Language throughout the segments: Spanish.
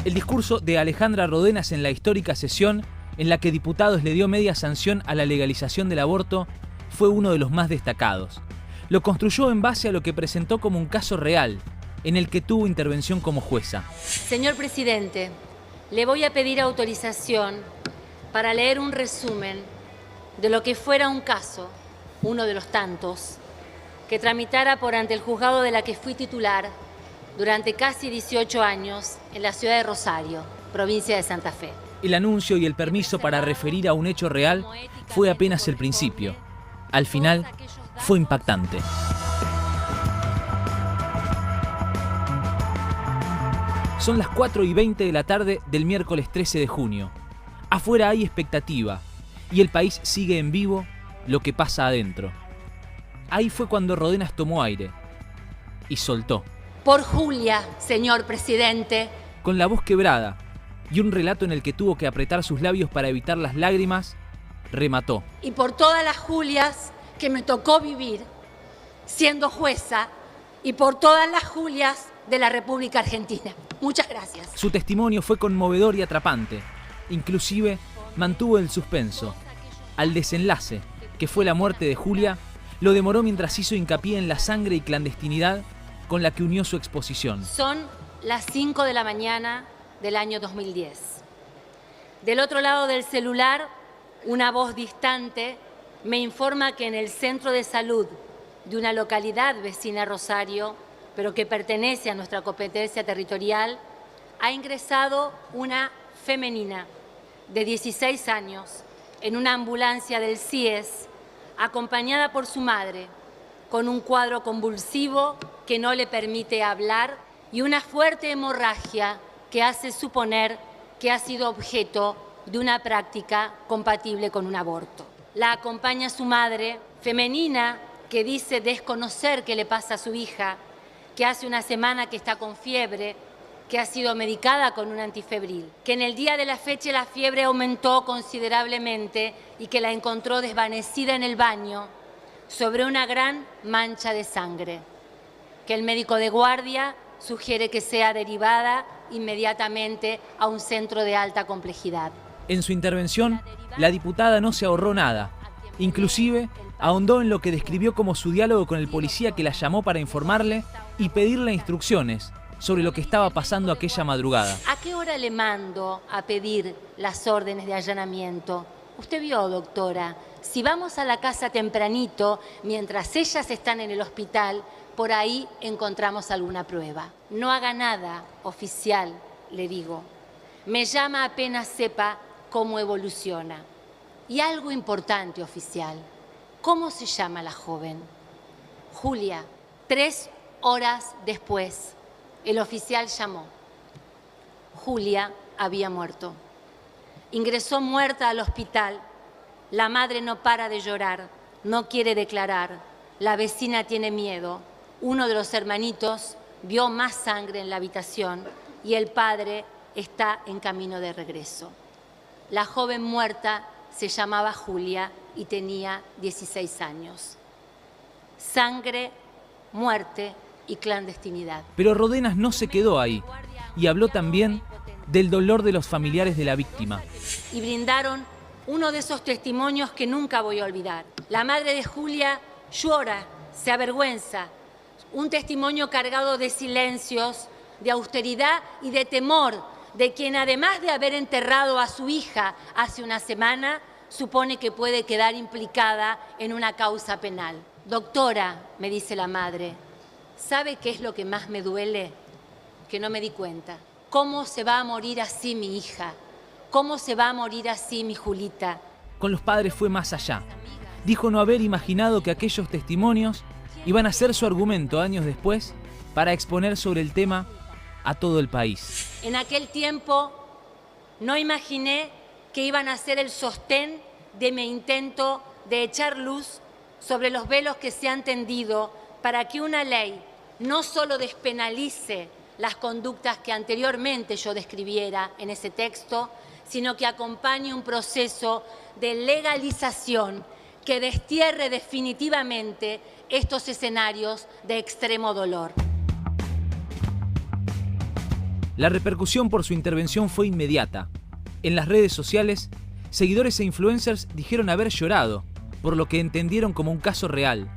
El discurso de Alejandra Rodenas en la histórica sesión en la que Diputados le dio media sanción a la legalización del aborto fue uno de los más destacados. Lo construyó en base a lo que presentó como un caso real, en el que tuvo intervención como jueza. Señor presidente, le voy a pedir autorización para leer un resumen de lo que fuera un caso, uno de los tantos, que tramitara por ante el juzgado de la que fui titular durante casi 18 años en la ciudad de Rosario, provincia de Santa Fe. El anuncio y el permiso para referir a un hecho real fue apenas el principio. Al final, fue impactante. Son las 4:20 de la tarde del miércoles 13 de junio. Afuera hay expectativa y el país sigue en vivo lo que pasa adentro. Ahí fue cuando Rodenas tomó aire y soltó. Por Julia, señor presidente. Con la voz quebrada y un relato en el que tuvo que apretar sus labios para evitar las lágrimas, remató. Y por todas las Julias que me tocó vivir siendo jueza y por todas las Julias de la República Argentina. Muchas gracias. Su testimonio fue conmovedor y atrapante. Inclusive mantuvo el suspenso. Al desenlace, que fue la muerte de Julia, lo demoró mientras hizo hincapié en la sangre y clandestinidad con la que unió su exposición. Son las 5 de la mañana del año 2010. Del otro lado del celular, una voz distante me informa que en el centro de salud de una localidad vecina a Rosario, pero que pertenece a nuestra competencia territorial, ha ingresado una femenina de 16 años en una ambulancia del CIES, acompañada por su madre, con un cuadro convulsivo que no le permite hablar y una fuerte hemorragia que hace suponer que ha sido objeto de una práctica compatible con un aborto. La acompaña su madre, femenina, que dice desconocer qué le pasa a su hija, que hace una semana que está con fiebre, que ha sido medicada con un antifebril, que en el día de la fecha la fiebre aumentó considerablemente y que la encontró desvanecida en el baño sobre una gran mancha de sangre, que el médico de guardia sugiere que sea derivada inmediatamente a un centro de alta complejidad. En su intervención, la diputada no se ahorró nada. Inclusive, ahondó en lo que describió como su diálogo con el policía que la llamó para informarle y pedirle instrucciones sobre lo que estaba pasando aquella madrugada. ¿A qué hora le mando a pedir las órdenes de allanamiento? Usted vio, doctora, si vamos a la casa tempranito, mientras ellas están en el hospital, por ahí encontramos alguna prueba. No haga nada, oficial, le digo. Me llama apenas sepa cómo evoluciona. Y algo importante, oficial. ¿Cómo se llama la joven? Julia. 3 horas después, el oficial llamó. Julia había muerto. Ingresó muerta al hospital. La madre no para de llorar, no quiere declarar. La vecina tiene miedo. Uno de los hermanitos vio más sangre en la habitación y el padre está en camino de regreso. La joven muerta se llamaba Julia y tenía 16 años. Sangre, muerte y clandestinidad. Pero Rodenas no se quedó ahí y habló también del dolor de los familiares de la víctima. Y brindaron uno de esos testimonios que nunca voy a olvidar. La madre de Julia llora, se avergüenza. Un testimonio cargado de silencios, de austeridad y de temor de quien, además de haber enterrado a su hija hace una semana, supone que puede quedar implicada en una causa penal. Doctora, me dice la madre, ¿sabe qué es lo que más me duele? Que no me di cuenta. ¿Cómo se va a morir así mi hija? ¿Cómo se va a morir así mi Julita? Con los padres fue más allá. Dijo no haber imaginado que aquellos testimonios iban a ser su argumento años después para exponer sobre el tema a todo el país. En aquel tiempo no imaginé que iban a ser el sostén de mi intento de echar luz sobre los velos que se han tendido para que una ley no solo despenalice las conductas que anteriormente yo describiera en ese texto, sino que acompañe un proceso de legalización que destierre definitivamente estos escenarios de extremo dolor. La repercusión por su intervención fue inmediata. En las redes sociales, seguidores e influencers dijeron haber llorado, por lo que entendieron como un caso real.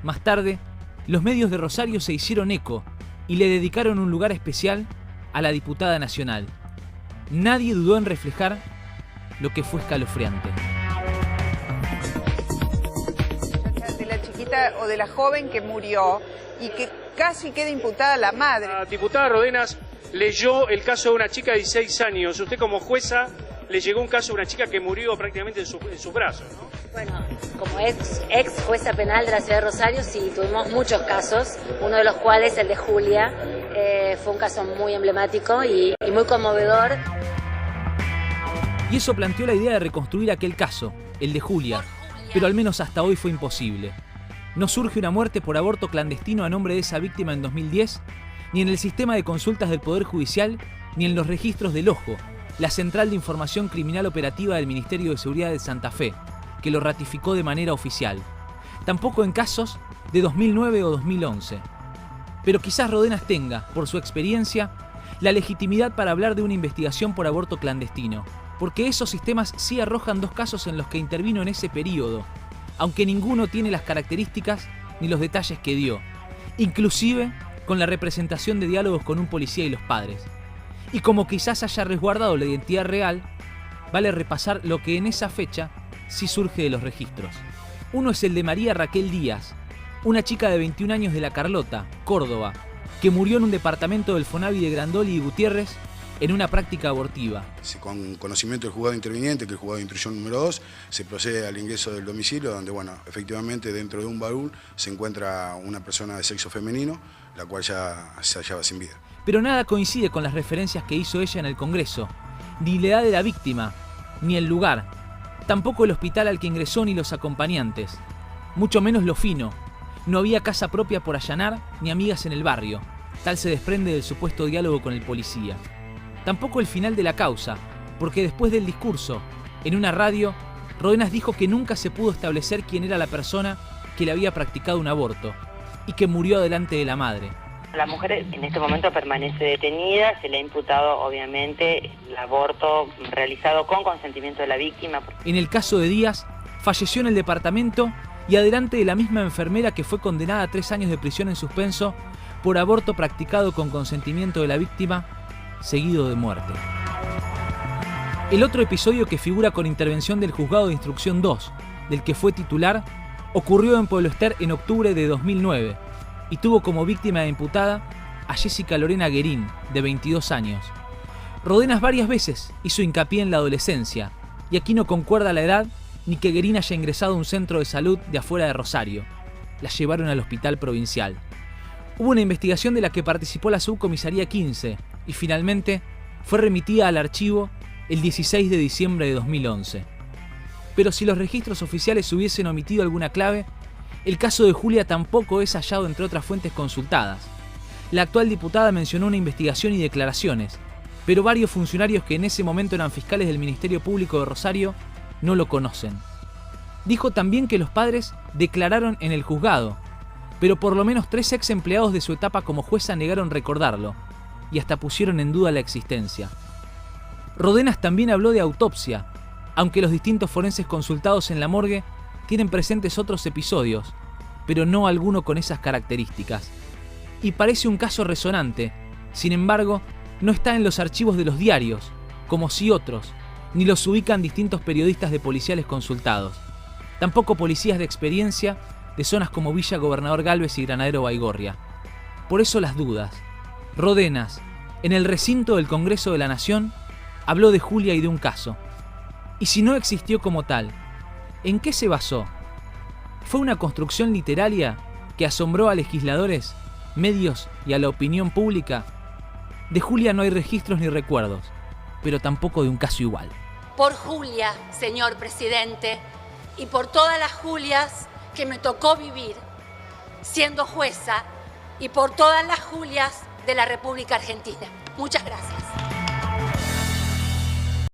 Más tarde, los medios de Rosario se hicieron eco y le dedicaron un lugar especial a la diputada nacional. Nadie dudó en reflejar lo que fue escalofriante. De la chiquita o de la joven que murió y que casi queda imputada la madre. La diputada Rodenas leyó el caso de una chica de 16 años. Usted como jueza le llegó un caso de una chica que murió prácticamente en sus brazos, ¿no? Bueno, como ex jueza penal de la ciudad de Rosario, sí, tuvimos muchos casos, uno de los cuales, el de Julia, fue un caso muy emblemático y muy conmovedor. Y eso planteó la idea de reconstruir aquel caso, el de Julia, pero al menos hasta hoy fue imposible. No surge una muerte por aborto clandestino a nombre de esa víctima en 2010, ni en el sistema de consultas del Poder Judicial, ni en los registros del OJO, la Central de Información Criminal Operativa del Ministerio de Seguridad de Santa Fe, que lo ratificó de manera oficial. Tampoco en casos de 2009 o 2011. Pero quizás Rodenas tenga, por su experiencia, la legitimidad para hablar de una investigación por aborto clandestino, porque esos sistemas sí arrojan 2 casos en los que intervino en ese periodo, aunque ninguno tiene las características ni los detalles que dio, inclusive con la representación de diálogos con un policía y los padres. Y como quizás haya resguardado la identidad real, vale repasar lo que en esa fecha sí surge de los registros. Uno es el de María Raquel Díaz, una chica de 21 años de La Carlota, Córdoba, que murió en un departamento del Fonavi de Grandoli y Gutiérrez en una práctica abortiva. Con conocimiento del juzgado interviniente, que es el juzgado de instrucción número 2, se procede al ingreso del domicilio, donde, bueno, efectivamente dentro de un baúl se encuentra una persona de sexo femenino, la cual ya se hallaba sin vida. Pero nada coincide con las referencias que hizo ella en el Congreso, ni la edad de la víctima, ni el lugar, tampoco el hospital al que ingresó ni los acompañantes, mucho menos lo fino. No había casa propia por allanar ni amigas en el barrio, tal se desprende del supuesto diálogo con el policía. Tampoco el final de la causa, porque después del discurso, en una radio, Rodenas dijo que nunca se pudo establecer quién era la persona que le había practicado un aborto y que murió delante de la madre. La mujer en este momento permanece detenida, se le ha imputado obviamente el aborto realizado con consentimiento de la víctima. En el caso de Díaz, falleció en el departamento y adelante de la misma enfermera que fue condenada a 3 años de prisión en suspenso por aborto practicado con consentimiento de la víctima, seguido de muerte. El otro episodio que figura con intervención del Juzgado de Instrucción 2, del que fue titular, ocurrió en Pueblo Ester en octubre de 2009 y tuvo como víctima e imputada a Jessica Lorena Guerín, de 22 años. Rodenas varias veces hizo hincapié en la adolescencia, y aquí no concuerda la edad ni que Guerín haya ingresado a un centro de salud de afuera de Rosario. La llevaron al hospital provincial. Hubo una investigación de la que participó la Subcomisaría 15 y finalmente fue remitida al archivo el 16 de diciembre de 2011. Pero si los registros oficiales hubiesen omitido alguna clave, el caso de Julia tampoco es hallado entre otras fuentes consultadas. La actual diputada mencionó una investigación y declaraciones, pero varios funcionarios que en ese momento eran fiscales del Ministerio Público de Rosario no lo conocen. Dijo también que los padres declararon en el juzgado, pero por lo menos 3 ex empleados de su etapa como jueza negaron recordarlo, y hasta pusieron en duda la existencia. Rodenas también habló de autopsia, aunque los distintos forenses consultados en la morgue tienen presentes otros episodios, pero no alguno con esas características. Y parece un caso resonante, sin embargo, no está en los archivos de los diarios, como si otros, ni los ubican distintos periodistas de policiales consultados. Tampoco policías de experiencia de zonas como Villa Gobernador Gálvez y Granadero Baigorria. Por eso las dudas. Rodenas, en el recinto del Congreso de la Nación, habló de Julia y de un caso. Y si no existió como tal, ¿en qué se basó? ¿Fue una construcción literaria que asombró a legisladores, medios y a la opinión pública? De Julia no hay registros ni recuerdos, pero tampoco de un caso igual. Por Julia, señor presidente, y por todas las Julias que me tocó vivir siendo jueza, y por todas las Julias de la República Argentina. Muchas gracias.